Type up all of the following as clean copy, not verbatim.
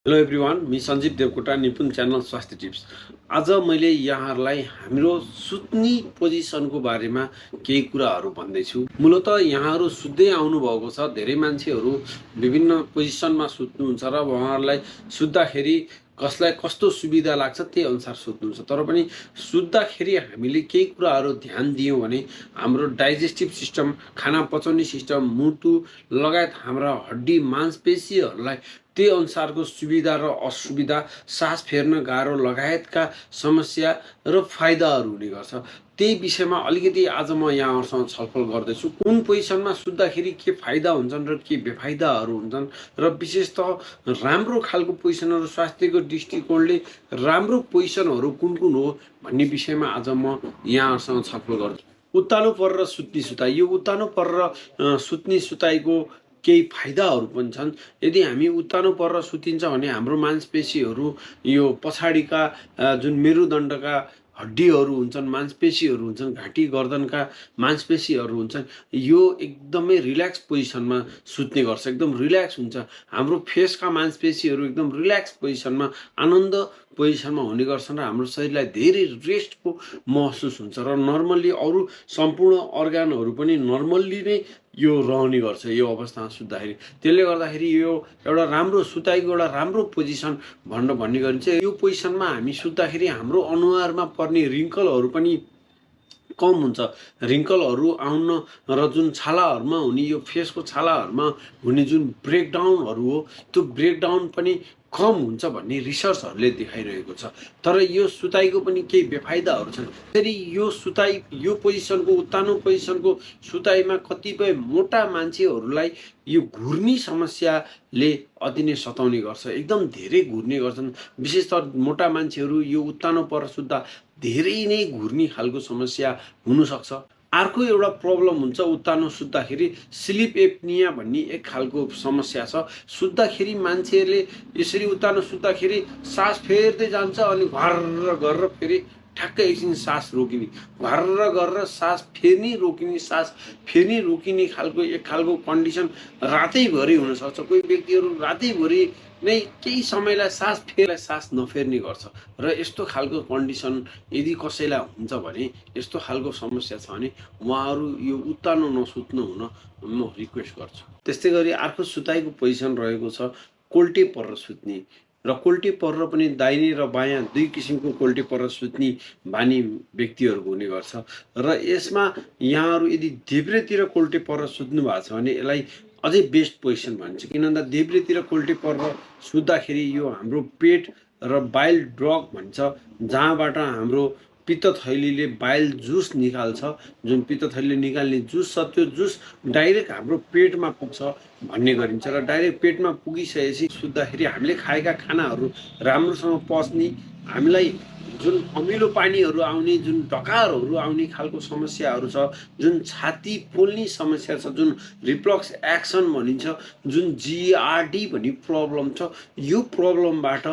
Hello everyone, मी Sanjeev Devkota Nipun channel स्वास्थ्य tips. आज मैले यहाँहरूलाई हाम्रो सुत्ने पोजिसनको बारेमा केही कुराहरू भन्दैछु। मूलत यहाँहरू सुत्दै आउनुभएको छ। धेरै मान्छेहरू विभिन्न पोजिसनमा सुत्नुहुन्छ र उहाँहरूलाई सुत्दाखेरि कसलाई कस्तो सुविधा लाग्छ त्यही अनुसार सुत्नुहुन्छ। तर पनि सुत्दाखेरि हामीले केही कुराहरू ध्यान दियौँ भने हाम्रो डाइजेस्टिभ सिस्टम, खाना पचाउने सिस्टम, मुटु लगायत हाम्रा हड्डी मांसपेशीहरूलाई त्यही अनुसारको सुविधा र असुविधा, सास फेर्न गाह्रो लगायतका समस्या र फाइदाहरू हुने गर्छ। त्यही विषयमा अलिकति आज म यहाँहरूसँग छलफल गर्दैछु। कुन पोजिसनमा सुत्दाखेरि के फाइदा हुन्छन् र के बेफाइदाहरू हुन्छन् र विशेषतः राम्रो खालको पोजिसनहरू, स्वास्थ्यको दृष्टिकोणले राम्रो पोजिसनहरू कुन कुन हो भन्ने विषयमा आज म यहाँहरूसँग छलफल गर्छु। उत्तानो परेर सुत्ने सुताइ। यो उत्तानो परेर सुत्ने सुताइको केही फाइदाहरू पनि छन्। यदि हामी उत्तानो परेर सुतिन्छ भने हाम्रो मांसपेशीहरू, यो पछाडिका जुन मेरुदण्डका हड्डीहरू हुन्छन्, मांसपेशीहरू हुन्छन्, घाँटी गर्दनका मांसपेशीहरू हुन्छन्, यो एकदमै रिल्याक्स पोजिसनमा सुत्ने गर्छ। एकदम रिल्याक्स हुन्छ। हाम्रो फेसका मांसपेशीहरू एकदम रिल्याक्स पोजिसनमा, आनन्द पोजिसनमा हुने गर्छन् र हाम्रो शरीरलाई धेरै रेस्टको महसुस हुन्छ र नर्मल्ली अरू सम्पूर्ण अर्गानहरू पनि नर्मल्ली नै यो रहने गर्छ यो अवस्थामा सुत्दाखेरि। त्यसले गर्दाखेरि यो एउटा राम्रो सुताइको एउटा राम्रो पोजिसन भन्ने गरिन्छ। यो पोजिसनमा हामी सुत्दाखेरि हाम्रो अनुहारमा पर्ने रिङ्कलहरू पनि कम हुन्छ। रिङ्कलहरू आउन र जुन छालाहरूमा हुने, यो फेसको छालाहरूमा हुने जुन ब्रेकडाउनहरू हो, त्यो ब्रेकडाउन पनि कम हुन्छ भन्ने रिसर्चहरूले देखाइरहेको छ। तर यो सुताइको पनि केही बेफाइदाहरू छन्। फेरि यो सुताइ, यो पोजिसनको, उत्तानो पोजिसनको सुताइमा कतिपय मोटा मान्छेहरूलाई यो घुर्नी समस्याले अति नै सताउने गर्छ। एकदम धेरै घुर्ने गर्छन्। विशेषतः मोटा मान्छेहरू यो उत्तानो परेर सुत्दा धेरै नै घुर्नी खालको समस्या हुनसक्छ। अर्को एउटा प्रब्लम हुन्छ उत्तानो सुत्दाखेरि, स्लिप एप्निया भन्ने एक खालको समस्या छ। सुत्दाखेरि मान्छेहरूले यसरी उत्तानो सुत्दाखेरि सास फेर्दै जान्छ अनि घर्र गरेर फेरि ठ्याक्कै एकछिन सास रोकिने, घर्र गरेर सास फेर्ने रोकिने, सास फेर्ने रोकिने खालको एक खालको कन्डिसन रातैभरि हुनसक्छ। कोही व्यक्तिहरू रातैभरि नै केही समयलाई सास नफेर्ने गर्छ र यस्तो खालको कन्डिसन यदि कसैलाई हुन्छ भने, यस्तो खालको समस्या छ भने उहाँहरू यो उत्तानो नसुत्नु हुन म रिक्वेस्ट गर्छु। त्यस्तै गरी अर्को सुताइको पोजिसन रहेको छ कोल्टे परेर सुत्ने। र कोल्टे परेर पनि दाहिने र बायाँ दुई किसिमको कोल्टे परेर सुत्ने बानी व्यक्तिहरूको हुने गर्छ र यसमा यहाँहरू यदि देब्रेतिर कोल्टे परेर सुत्नु भएको छ भने यसलाई अझै बेस्ट पोजिसन भनिन्छ। किन भन्दा देब्रेतिर कोल्टे परेर सुत्दाखेरि यो हाम्रो पेट र बाइल ड्रग भन्छ, जहाँबाट हाम्रो पित्तथैलीले बाइल जुस निकाल्छ। जुन पित्तथैलीले निकाल्ने जुस छ त्यो जुस डाइरेक्ट हाम्रो पेटमा पुग्छ भन्ने गरिन्छ र डाइरेक्ट पेटमा पुगिसकेपछि सुत्दाखेरि हामीले खाएका खानाहरू राम्रोसँग पच्ने, हामीलाई जुन अमिलो पानीहरू आउने, जुन डकारहरू आउने खालको समस्याहरू छ, जुन छाती पोल्ने समस्या छ, जुन रिफ्लक्स एक्सन भनिन्छ, जुन जिआरडी भन्ने प्रब्लम छ, यो प्रब्लमबाट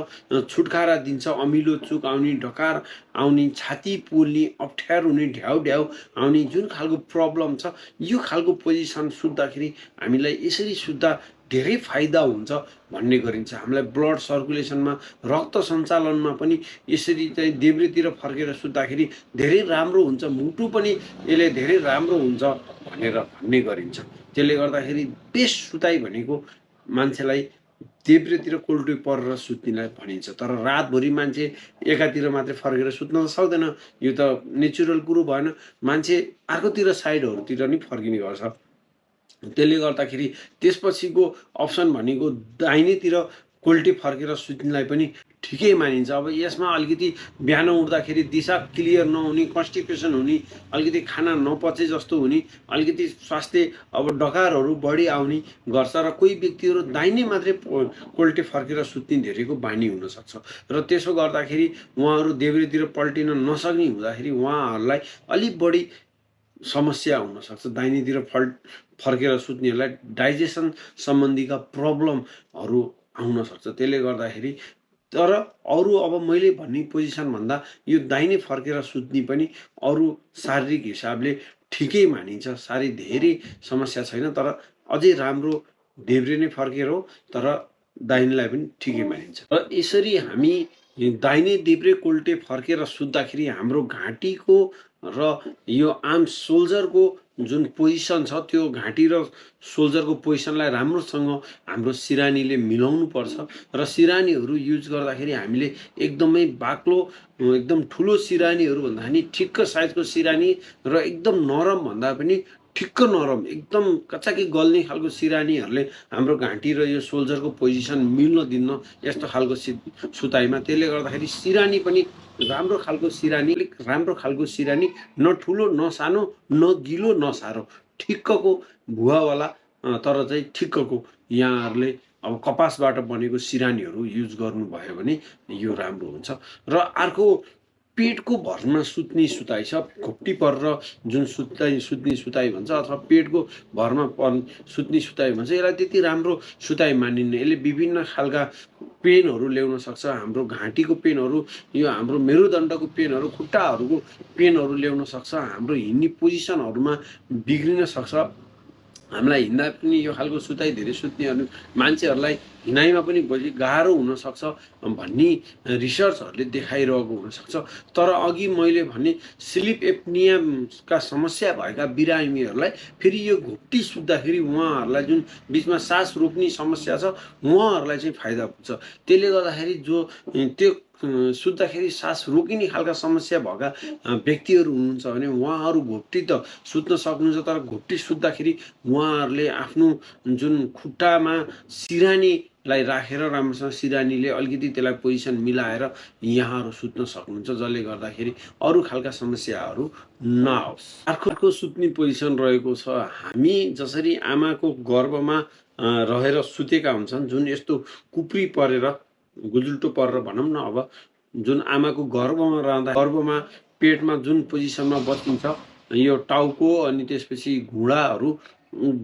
छुटकारा दिन्छ। अमिलो चुक आउने, डकार आउने, छाती पोल्ने, अप्ठ्यारो हुने, ढ्याउ आउने जुन खालको प्रब्लम छ, यो खालको पोजिसन सुत्दाखेरि हामीलाई यसरी सुत्दा धेरै फाइदा हुन्छ भन्ने गरिन्छ। हामीलाई ब्लड सर्कुलेसनमा, रक्त सञ्चालनमा पनि यसरी चाहिँ देब्रेतिर फर्केर सुत्दाखेरि धेरै राम्रो हुन्छ। मुटु पनि यसले धेरै राम्रो हुन्छ भनेर भन्ने गरिन्छ। त्यसले गर्दाखेरि बेस्ट सुताइ भनेको मान्छेलाई देब्रेतिर कोल्टे परेर सुत्नेलाई भनिन्छ। तर रातभरि मान्छे एकातिर मात्रै फर्केर सुत्न त सक्दैन, यो त नेचुरल कुरो भएन। मान्छे अर्कोतिर साइडहरूतिर नि फर्किने गर्छ। त्यसले गर्दाखेरि त्यसपछिको अप्सन भनेको दाहिनेतिर कोल्टे फर्केर सुत्नेलाई पनि ठिकै मानिन्छ। अब यसमा अलिकति बिहान उठ्दाखेरि दिशा क्लियर नहुने, कन्स्टिपेसन हुने, अलिकति खाना नपचे जस्तो हुने, अलिकति स्वास्थ्य अब डकारहरू बढी आउने गर्छ र कोही व्यक्तिहरू दाहिने मात्रै कोल्टे फर्केर सुत्ने धेरैको बानी हुनसक्छ र त्यसो गर्दाखेरि उहाँहरू देब्रेतिर पल्टिन नसक्ने हुँदाखेरि उहाँहरूलाई अलिक बढी समस्या हुनसक्छ। दाहिनेतिर फर्केर सुत्नेहरूलाई डाइजेसन सम्बन्धीका प्रब्लमहरू आउन सक्छ। त्यसले गर्दाखेरि तर अरू अब मैले भन्ने पोजिसन भन्दा यो दाहिने फर्केर सुत्ने पनि अरू शारीरिक हिसाबले ठिकै मानिन्छ। साह्रै धेरै समस्या छैन, तर अझै राम्रो देब्रे नै फर्केर हो, तर दाहिनेलाई पनि ठिकै मानिन्छ। र यसरी हामी दाहिने देब्रे कोल्टे फर्केर सुत्दाखेरि हाम्रो घाँटीको र यो आर्म सोल्जरको जुन पोजिसन छ त्यो घाँटी र सोल्जरको पोजिसनलाई राम्रोसँग हाम्रो सिरानीले मिलाउनु पर्छ। र सिरानीहरू युज गर्दाखेरि हामीले एकदमै बाक्लो एकदम ठुलो सिरानीहरू भन्दा नि ठिक्क साइजको सिरानी र एकदम नरम भन्दा पनि ठिक्क नरम एकदम कच्चाकी गल्ने खालको सिरानीहरूले हाम्रो घाँटी र यो सोल्जरको पोजिसन मिल्न दिन्न यस्तो खालको सुताइमा। त्यसले गर्दाखेरि सिरानी पनि राम्रो खालको सिरानी, अलिक राम्रो खालको सिरानी, न ठुलो न सानो न गिलो न सारो, ठिक्कको भुवावाला तर चाहिँ ठिक्कको यहाँहरूले अब कपासबाट बनेको सिरानीहरू युज गर्नुभयो भने यो राम्रो हुन्छ। र अर्को पेटको भरमा सुत्ने सुताइ छ, घोप्टी परेर जुन सुत्ने सुताइ भन्छ अथवा पेटको भरमा सुत्ने सुताइ भन्छ। यसलाई त्यति राम्रो सुताइ मानिन्न। यसले विभिन्न खालका पेनहरू ल्याउन सक्छ। हाम्रो घाँटीको पेनहरू, यो हाम्रो मेरुदण्डको पेनहरू, खुट्टाहरूको पेनहरू ल्याउन सक्छ। हाम्रो हिँड्ने पोजिसनहरूमा बिग्रिन सक्छ। हामीलाई हिँड्दा पनि यो खालको सुताइ धेरै सुत्नेहरू मान्छेहरूलाई हिँडाइमा पनि गाह्रो हुनसक्छ भन्ने रिसर्चहरूले देखाइरहेको हुनसक्छ। तर अघि मैले भने स्लिप एप्नियाका समस्या भएका बिरामीहरूलाई फेरि यो घोप्टी सुत्दाखेरि उहाँहरूलाई जुन बिचमा सास रोक्ने समस्या छ उहाँहरूलाई चाहिँ फाइदा पुग्छ। त्यसले गर्दाखेरि जो त्यो सुत्दाखेरि सास रोकिने खालका समस्या भएका व्यक्तिहरू हुनुहुन्छ भने उहाँहरू घोप्टी त सुत्न सक्नुहुन्छ, तर घोप्टी सुत्दाखेरि उहाँहरूले आफ्नो जुन खुट्टामा सिरानीलाई राखेर राम्रोसँग सिरानीले अलिकति त्यसलाई पोजिसन मिलाएर यहाँहरू सुत्न सक्नुहुन्छ, जसले गर्दाखेरि अरू खालका समस्याहरू नआओस्। अर्को सुत्ने पोजिसन रहेको छ, हामी जसरी आमाको गर्भमा रहेर सुतेका हुन्छन्, जुन यस्तो कुप्री परेर गुजुल्टो परेर भनौँ न, अब जुन आमाको गर्भमा रहँदा गर्भमा पेटमा जुन पोजिसनमा बसिन्छ यो टाउको अनि त्यसपछि घुँडाहरू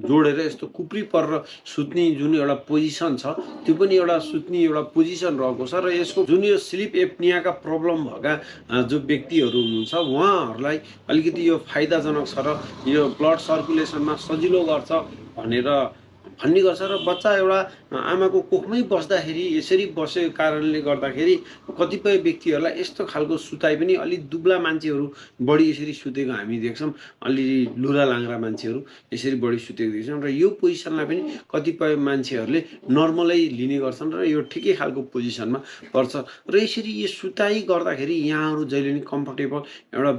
जोडेर यस्तो कुप्री परेर सुत्ने जुन एउटा पोजिसन छ त्यो पनि एउटा सुत्ने एउटा पोजिसन रहेको छ। र यसको जुन यो स्लिप एप्नियाका प्रब्लम भएका जो व्यक्तिहरू हुनुहुन्छ उहाँहरूलाई अलिकति यो फाइदाजनक छ र यो ब्लड सर्कुलेसनमा सजिलो गर्छ भनेर भन्ने गर्छ। र बच्चा एउटा आमाको कोखमै बस्दाखेरि यसरी बसेको कारणले गर्दाखेरि कतिपय व्यक्तिहरूलाई यस्तो खालको सुताइ पनि अलिक दुब्ला मान्छेहरू बढी यसरी सुतेको हामी देख्छौँ, अलि लुरा लाङ्रा मान्छेहरू यसरी बढी सुतेको देख्छौँ। र यो पोजिसनलाई पनि कतिपय मान्छेहरूले नर्मलै लिने गर्छन् र यो ठिकै खालको पोजिसनमा पर्छ। र यसरी यो सुताइ गर्दाखेरि यहाँहरू जहिले पनि कम्फर्टेबल एउटा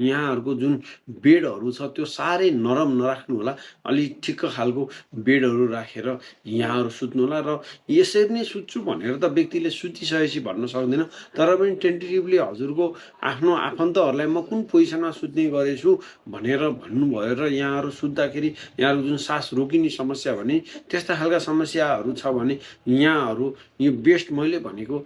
यहाँहरूको जुन बेडहरू छ त्यो साह्रै नरम नराख्नु होला, अलिक ठिक्क खालको बेडहरू राखेर यहाँहरू सुत्नु होला। र यसरी नै सुत्छु भनेर त व्यक्तिले सुतिसकेपछि भन्न सक्दैन, तर पनि टेन्टेटिभली हजुरको आफ्नो आफन्तहरूलाई म कुन पोजिसनमा सुत्ने गरेछु भनेर भन्नुभयो र यहाँहरू सुत्दाखेरि यहाँहरू जुन सास रोकिने समस्या भने त्यस्ता खालका समस्याहरू छ भने यहाँहरू यो बेस्ट मैले भनेको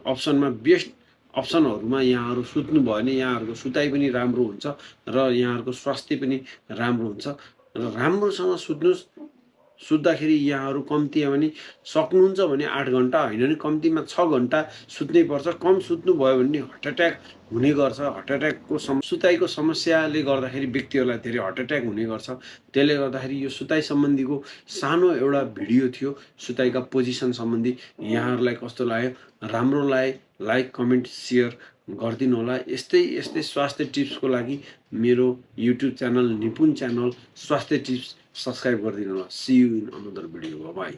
अप्सनमा बेस्ट अप्सनहरूमा यहाँहरू सुत्नुभयो भने यहाँहरूको सुताइ पनि राम्रो हुन्छ र यहाँहरूको स्वास्थ्य पनि राम्रो हुन्छ। र राम्रोसँग सुत्नुहोस्। सुत्दाखेरि यहाँहरू कम्ती भने सक्नुहुन्छ भने 8 घन्टा होइन भने कम्तीमा 6 घन्टा सुत्नै पर्छ। कम सुत्नुभयो भने हार्ट एट्याक हुने गर्छ। हार्ट एट्याकको सुताइको समस्याले गर्दाखेरि व्यक्तिहरूलाई धेरै हार्ट एट्याक हुने गर्छ। त्यसले गर्दाखेरि यो सुताइ सम्बन्धीको सानो एउटा भिडियो थियो सुताइका पोजिसन सम्बन्धी। यहाँहरूलाई कस्तो लाग्यो? राम्रो लागे लाइक कमेन्ट सेयर गरिदिनु होला। यस्तै स्वास्थ्य टिप्सको लागि मेरो युट्युब च्यानल निपुण च्यानल स्वास्थ्य टिप्स सब्सक्राइब गरिदिनु होला। See you in another video. By.